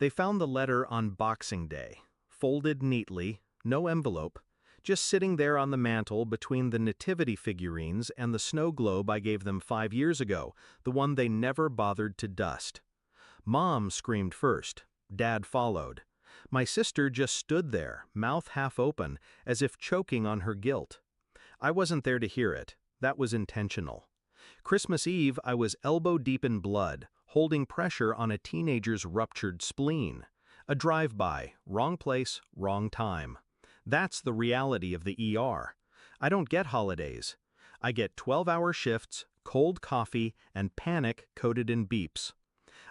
They found the letter on Boxing Day, folded neatly, no envelope, just sitting there on the mantel between the nativity figurines and the snow globe I gave them 5 years ago, the one they never bothered to dust. Mom screamed first. Dad followed. My sister just stood there, mouth half open, as if choking on her guilt. I wasn't there to hear it. That was intentional. Christmas Eve, I was elbow deep in blood, holding pressure on a teenager's ruptured spleen. A drive-by, wrong place, wrong time. That's the reality of the ER. I don't get holidays. I get 12-hour shifts, cold coffee, and panic coded in beeps.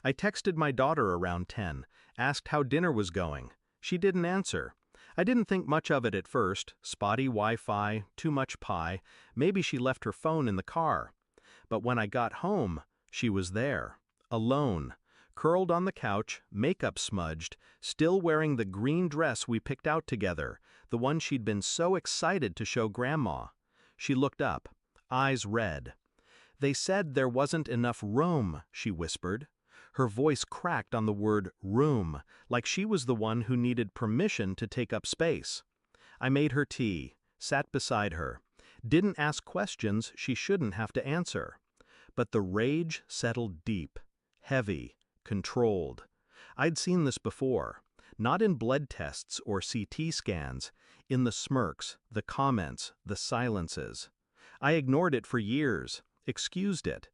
I texted my daughter around 10, asked how dinner was going. She didn't answer. I didn't think much of it at first, spotty Wi-Fi, too much pie, maybe she left her phone in the car. But when I got home, she was there, alone, curled on the couch, makeup smudged, still wearing the green dress we picked out together, the one she'd been so excited to show Grandma. She looked up, eyes red. "They said there wasn't enough room," she whispered. Her voice cracked on the word room, like she was the one who needed permission to take up space. I made her tea, sat beside her, didn't ask questions she shouldn't have to answer. But the rage settled deep, heavy, controlled. I'd seen this before, not in blood tests or CT scans, in the smirks, the comments, the silences. I ignored it for years, excused it.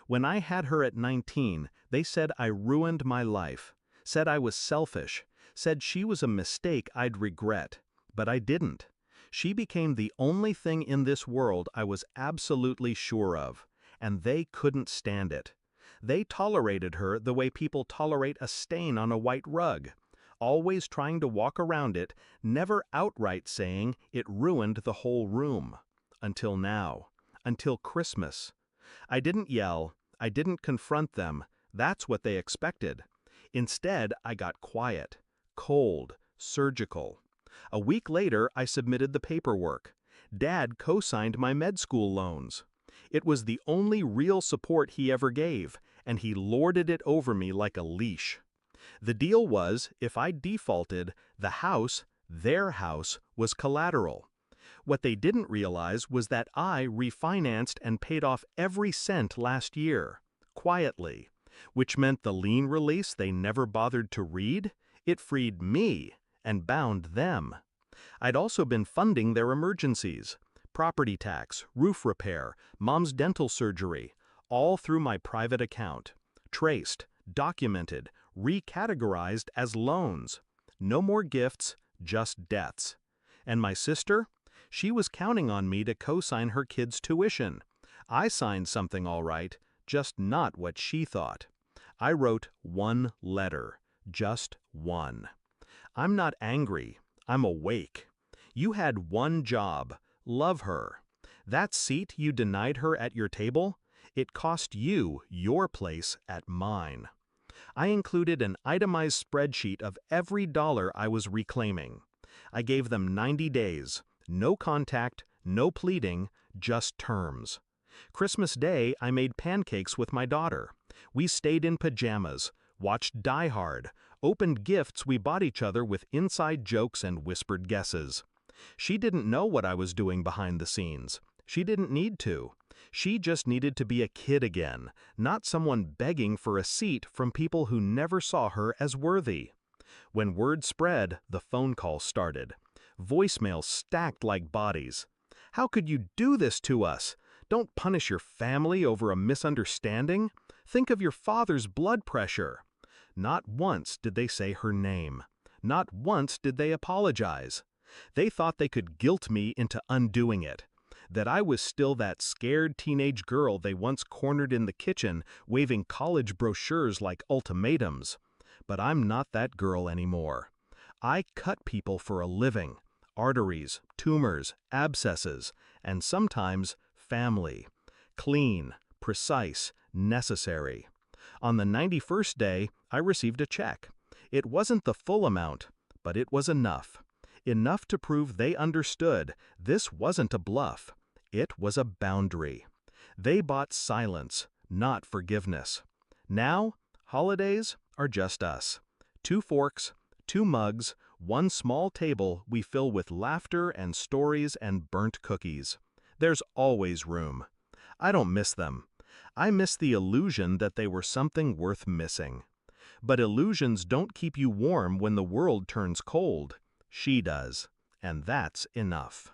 When I had her at 19, they said I ruined my life, said I was selfish, said she was a mistake I'd regret. But I didn't. She became the only thing in this world I was absolutely sure of, and they couldn't stand it. They tolerated her the way people tolerate a stain on a white rug, always trying to walk around it, never outright saying it ruined the whole room. Until now. Until Christmas. I didn't yell, I didn't confront them, that's what they expected. Instead, I got quiet, cold, surgical. A week later, I submitted the paperwork. Dad co-signed my med school loans. It was the only real support he ever gave, and he lorded it over me like a leash. The deal was, if I defaulted, the house, their house, was collateral. What they didn't realize was that I refinanced and paid off every cent last year, quietly, which meant the lien release they never bothered to read, it freed me and bound them. I'd also been funding their emergencies, property tax, roof repair, mom's dental surgery, all through my private account, traced, documented, recategorized as loans. No more gifts, just debts. And my sister? She was counting on me to co-sign her kids' tuition. I signed something all right, just not what she thought. I wrote one letter, just one. I'm not angry, I'm awake. You had one job, love her. That seat you denied her at your table, it cost you your place at mine. I included an itemized spreadsheet of every dollar I was reclaiming. I gave them 90 days. No contact, no pleading, just terms. Christmas Day, I made pancakes with my daughter. We stayed in pajamas, watched Die Hard, opened gifts we bought each other with inside jokes and whispered guesses. She didn't know what I was doing behind the scenes. She didn't need to. She just needed to be a kid again, not someone begging for a seat from people who never saw her as worthy. When word spread, the phone calls started. Voicemails stacked like bodies. "How could you do this to us? Don't punish your family over a misunderstanding. Think of your father's blood pressure." Not once did they say her name. Not once did they apologize. They thought they could guilt me into undoing it. That I was still that scared teenage girl they once cornered in the kitchen, waving college brochures like ultimatums. But I'm not that girl anymore. I cut people for a living. Arteries, tumors, abscesses, and sometimes family. Clean, precise, necessary. On the 91st day, I received a check. It wasn't the full amount, but it was enough. Enough to prove they understood this wasn't a bluff. It was a boundary. They bought silence, not forgiveness. Now, holidays are just us. 2 forks, 2 mugs, 1 small table we fill with laughter and stories and burnt cookies. There's always room. I don't miss them. I miss the illusion that they were something worth missing. But illusions don't keep you warm when the world turns cold. She does. And that's enough.